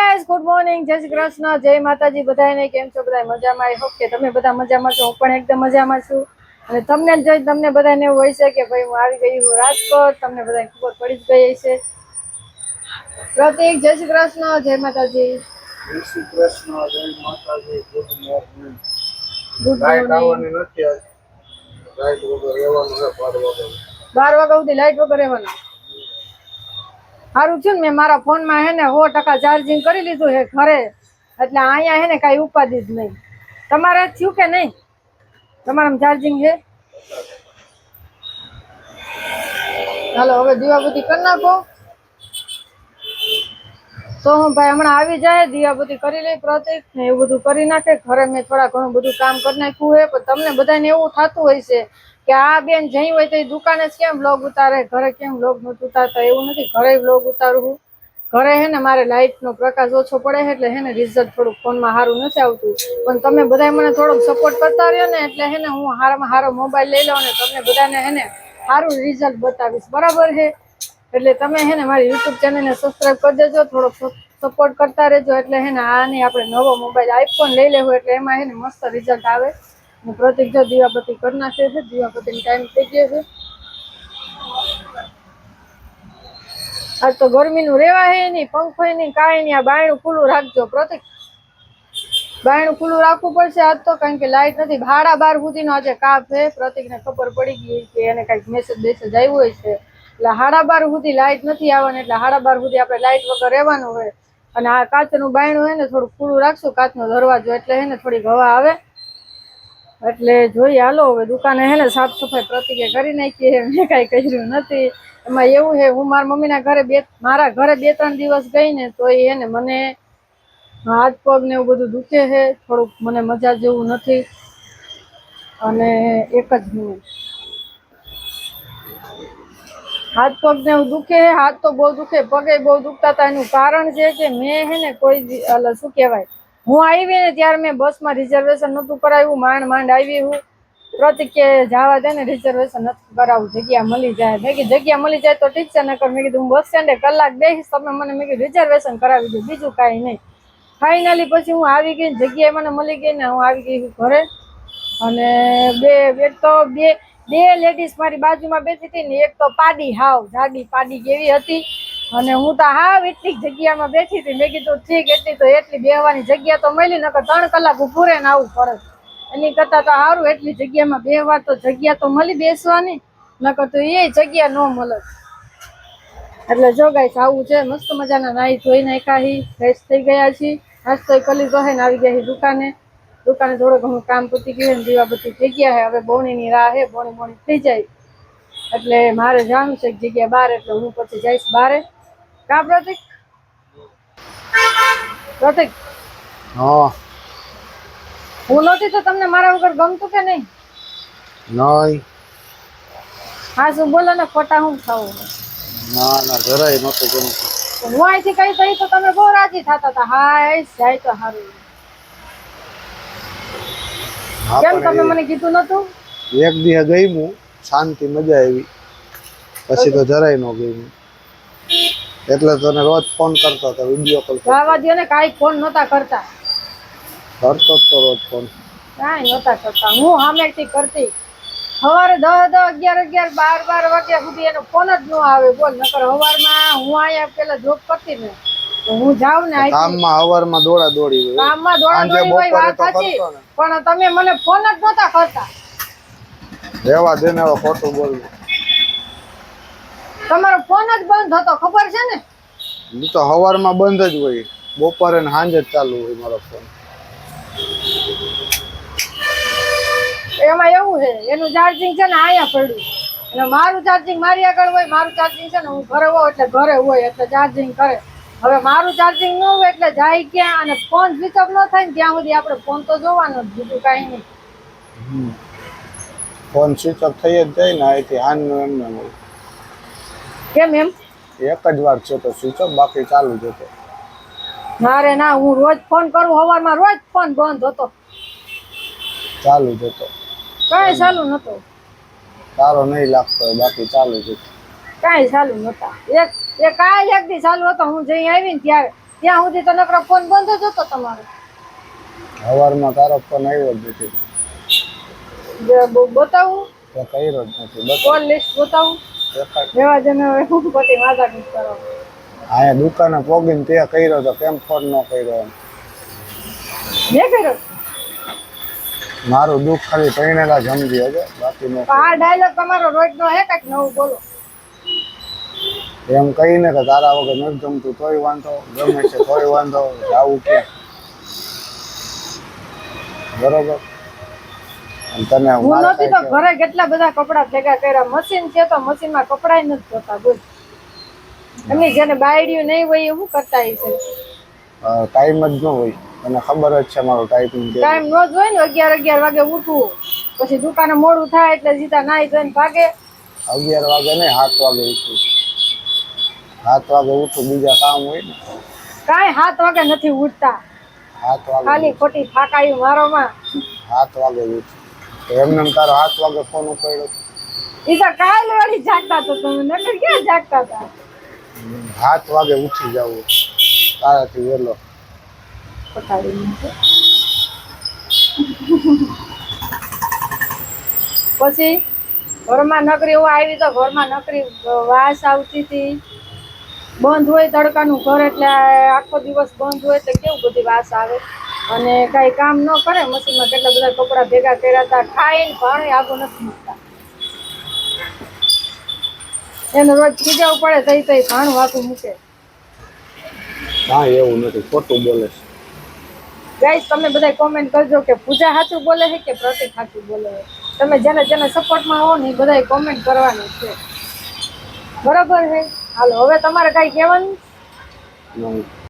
Guys, good morning, જય શ્રી કૃષ્ણ, જય માતાજી બધાને. કેમ છો બધા? મજામાં? આઈ હોપ કે તમે બધા મજામાં છો. હું પણ એકદમ મજામાં છું. અને તમને જોઈ તમને બધાને એવું હોય છે કે ભાઈ હું આવી ગઈ હું રાજકોટ. તમને બધાને ખબર પડી જ ગઈ છે. પ્રતિક, જય શ્રી કૃષ્ણ, જય માતાજી. જય શ્રી કૃષ્ણ, જય માતાજી. Good morning. ગુડ લાઈટ આવવાની મોર્નિંગ. નથી આજ. લાઈટ વગર રહેવાનું છે 12 વાગે. 12 વાગ્યા સુધી લાઈટ વગર રહેવાનું. સારું છે ને, મેં મારા ફોનમાં હે ને 100% ચાર્જિંગ કરી લીધું છે ઘરે, એટલે અહીંયા હે ને કાંઈ ઉપાધિ જ નહીં. તમારે થયું કે નહીં? તમારામાં ચાર્જિંગ છે? હાલો હવે દીવાબત્તી કરી નાખો. તો હું ભાઈ હમણાં આવી જાય, દીવાબત્તી કરી લઈ પ્રતિક ને એવું બધું કરી નાખે. ઘરે મેં થોડા ઘણું બધું કામ કરી નાખ્યું છે. પણ તમને બધાને એવું થતું હોય છે કે આ બેન જઈ હોય તો એ દુકાને જ કેમ બ્લોગ ઉતારે, ઘરે કેમ બ્લોગ નથી ઉતારતા. એવું નથી, ઘરે બ્લોગ ઉતારવું. ઘરે હે ને મારે લાઇટનો પ્રકાશ ઓછો પડે છે, એટલે હે ને રિઝલ્ટ થોડુંક ફોનમાં સારું નથી આવતું. પણ તમે બધા મને થોડોક સપોર્ટ કરતા રહ્યો ને, એટલે હે ને હું સારામાં સારો મોબાઈલ લઈ લઉં ને તમને બધાને હે ને સારું રિઝલ્ટ બતાવીશ. બરાબર છે? એટલે તમે હે ને મારી યુટ્યુબ ચેનલને સબસ્ક્રાઈબ કરી દેજો, થોડોક સપોર્ટ કરતા રહેજો. એટલે હે ને આની આપણે નવો મોબાઈલ આઈફોન લઈ લેવું, એટલે એમાં હે ને મસ્ત રિઝલ્ટ આવે. પ્રતિક જો દીવાબત્તી કરી નાખે છે, દીવાબત્તીનો ટાઈમ થઈ ગયો છે. આજ તો ગરમીનું રેવા હે નહીં, પંખો નહીં, કાંઈ નહીં. આ બાયણું ખુલ્લું રાખજો પ્રતિક, બાયણું ખુલ્લું રાખવું પડશે આજ તો, કારણ કે લાઈટ નથી. 12:30 સુધીનો આજે કાપ છે. પ્રતિકને ખબર પડી ગઈ કે એને કાંઈક મેસેજ આવ્યો હોય છે, એટલે 12:30 સુધી લાઈટ નથી આવવાની. એટલે 12:30 સુધી આપણે લાઈટ વગર રહેવાનું હોય. અને આ કાચનું બાયણું હે ને થોડું ખુલ્લું રાખશું, કાચનો દરવાજો, એટલે હે ને થોડીક હવા આવે. એટલે જોઈએ, હાલો હવે દુકાને હે ને સાફ સફાઈ પ્રતિકે કરી નાખી. મેં કાંઈ કર્યું નથી. એમાં એવું છે, હું મારા મમ્મીના ઘરે મારા ઘરે 2-3 દિવસ ગઈ ને તો એ ને મને હાથ પગ ને એવું બધું દુખે છે. થોડુંક મને મજા જેવું નથી. અને એક જ મિનિટ, હાથ પગ ને એવું દુખે. હાથ તો બહુ દુખે, પગે બહુ દુખતા હતા. એનું કારણ છે કે મેં હે ને કોઈ શું કહેવાય, હું આવી ને ત્યારે મેં બસમાં રિઝર્વેશન નહોતું કરાવ્યું. માંડ આવી હું. પ્રતિક કે જવા દે ને, રિઝર્વેશન નથી કરાવવું, જગ્યા મળી જાય. મેં કીધું જગ્યા મળી જાય તો ઠીક છે, નકર મેં કીધું હું બસ સ્ટેન્ડે કલાક બેસીશ, તમે મને મેં કીધું રિઝર્વેશન કરાવી દઉં, બીજું કાંઈ નહીં. ફાઇનલી પછી હું આવી ગઈ, જગ્યાએ મને મળી ગઈ ને હું આવી ગઈ ઘરે. અને બે લેડીઝ મારી બાજુમાં બેઠી હતી ને, એક તો પાડી, હાવ જાડી પાડી કેવી હતી. અને હું તો હાવ એટલી જગ્યામાં બેઠી હતી. મેં કીધું ઠીક, એટલી બેહવાની જગ્યા તો મળી, નકર 3 કલાક ઊભું રહીને આવવું પડે. એની કરતાં તો સારું એટલી જગ્યામાં બેહવા તો જગ્યા તો મળી બેસવાની, નકર તો એ જગ્યા ન મળે. એટલે જો ગાઈસ આવું છે. મસ્ત મજાના નાહી ધોઈ નાખ્યા, ફ્રેશ થઈ ગયા છીએ, નાસ્તો કરી લીધો છે ને આવી ગયા દુકાને. થોડું ઘણું કામ પૂછી ગયું ને દીવાબત્તી થઈ ગયા છે. હવે બોણીની રાહ છે, બોણી થઈ જાય એટલે મારે જવાનું છે એક જગ્યાએ બહાર, એટલે હું પછી જઈશ બારે. કા પ્રતિક? પ્રતિક, હા. હું નહોતી તો તમને મારા વગર ગમતું કે નહીં? નહીં. હા શું બોલો ને, ખોટા હું ખાવું? ના જરાય નહોતું ગમતું. હું અહીંથી કઈ કહી તો તમે બહુ રાજી થતા હતા. હા જાય તો સારું. કેમ તમે મને કીધું નતું? એક દિવસ ગયું, શાંતિ મજા આવી, પછી તો જરાય ન ગયું. એટલે તને રોજ ફોન કરતો હતો, વિડીયો કોલ જવા દો ને, કાંઈ ફોન નહોતા કરતા. કરતો તો રોજ ફોન. કાંઈ નહોતા કરતા, હું સામેથી કરતી. સવારે 10, 11, 12 વાગ્યા સુધી એનો ફોન જ ન આવે. બોલ, નકર સવારમાં હું અહીંયા પેલા જોબ કરતી ને, તો હું જાઉં ને કામમાં સવારમાં દોડા દોડી હોય, કામમાં દોડા દોડી હોય, વાત સાચી. પણ તમે મને ફોન જ નહોતા કરતા. રહેવા દે ને, હવે ખોટું બોલવું. તમારો ફોન જ બંધ હતો, ખબર છે ને? હું તો સવારમાં બંધ જ હોય, બપોરે ને સાંજે જ ચાલુ હોય મારો ફોન. એમાં એવું છે, એનું ચાર્જિંગ છે ને અહીંયા પડ્યું, અને મારું ચાર્જિંગ મારી આગળ હોય. મારું ચાર્જિંગ છે ને હું ઘરે હોય એટલે ઘરે હોય, એટલે ચાર્જિંગ કરે. હવે મારું ચાર્જિંગ ન હોય એટલે જાય ક્યાં? અને ફોન સ્વિચ ઓફ ન થાય ને ત્યાં સુધી આપણે ફોન તો જોવાનો જ, બીજું કાંઈ નહીં. ફોન સ્વિચ ઓફ થઈ જ જાય ને, અહીંથી હાનનું એમને હોય. કેમ એમ? એક જ વાર છે તો સ્વિચ ઓફ, બાકી ચાલુ જ હતો. ના રે ના, હું રોજ ફોન કરું સવારમાં, રોજ ફોન બંધ હતો. ચાલુ જ હતો. કાંઈ ચાલુ નતો. તારો નહીં લાગતો, બાકી ચાલુ જ હતો. કાંઈ ચાલુ નતા. એક દી ચાલુ હતો, હું જઈ આવી ને ત્યારે. ત્યાં સુધી તો નકરો ફોન બંધ જ હતો તમારો. સવારમાં તારો ફોન આવ્યો જ નથી બતાવું તો કર્યો જ નથી બસ કોલ લિસ્ટ બતાવું રેવા જને હવે હું બધી માથાકૂટ કરો. અહીંયા દુકાને પોગીને તે કર્યો તો કેમ ફોન ન કર્યો એમ મેં કર્યો મારું દુઃખ ખાલી પરિણેલા સમજી હશે બાકી નો આ ડાયલોગ તમારો રોજનો હે કાંઈક નવું બોલો. એમ કહીને કે તારા વગર નથી ગમતું તોય વાંધો ગમે છે તોય વાંધો આવું ક્યાં બરોબર અને તને હું મારે નહોતી તો ઘરે કેટલા બધા કપડા ભેગા કર્યા. મશીન છે તો મશીનમાં કપડાય નથી ધોતા બોલ. એમની જેને બાયડીયું નહીં હોય એ શું કરતા હશે? ટાઈમ જ ન હોય તને ખબર જ છે મારો ટાઈપિંગ ટાઈમ નો જ હોય ને. 11 વાગે ઉઠવું પછી દુકાને મોડું થાય એટલે સીધા નાઈ ધોઈને ભાગે. 11 વાગે ને 7 વાગે ઉઠું 7 વાગે ઉઠું બીજા કામ હોય ને કાંઈ 7 વાગે નથી ઉઠતા. 7 વાગે ખાલી ખોટી ફાકાયું મારોમાં. 7 વાગે ઉઠું તો એમને તારો 7 વાગે ફોન ઉપાડ્યો ઈ તો કાલે વળી જાગતા તો તમે નકર ક્યાં જાગતા હતા? 7 વાગે ઉઠી જવું તારાથી વહેલો પછી ઘરમાં નકરી હું આવી તો ઘરમાં નકરી વાસ આવતી હતી. બંધ હોય તડકાનું ઘર એટલે આખો દિવસ બંધ હોય તો કેવું બધી વાસ આવે. અને કાંઈ કામ ન કરે મશીનમાં કેટલા બધા કપડા ભેગા કર્યા હતા. ખાઈને ભાણે આગું નથી મૂકતા. એને રોજ ખીજાવું પડે તઈ તઈ ભાણું આગું મૂકે. હા એવું નથી ખોટું બોલે છે ગાઈસ તમે બધા કોમેન્ટ કરજો કે પૂજા સાચું બોલે છે કે પ્રતિક સાચું બોલે છે. તમે જેને જેને સપોર્ટમાં હો ને એ બધા કોમેન્ટ કરવાની છે. બરાબર છે. હાલો હવે તમારે કાંઈ કહેવાનું? નહીં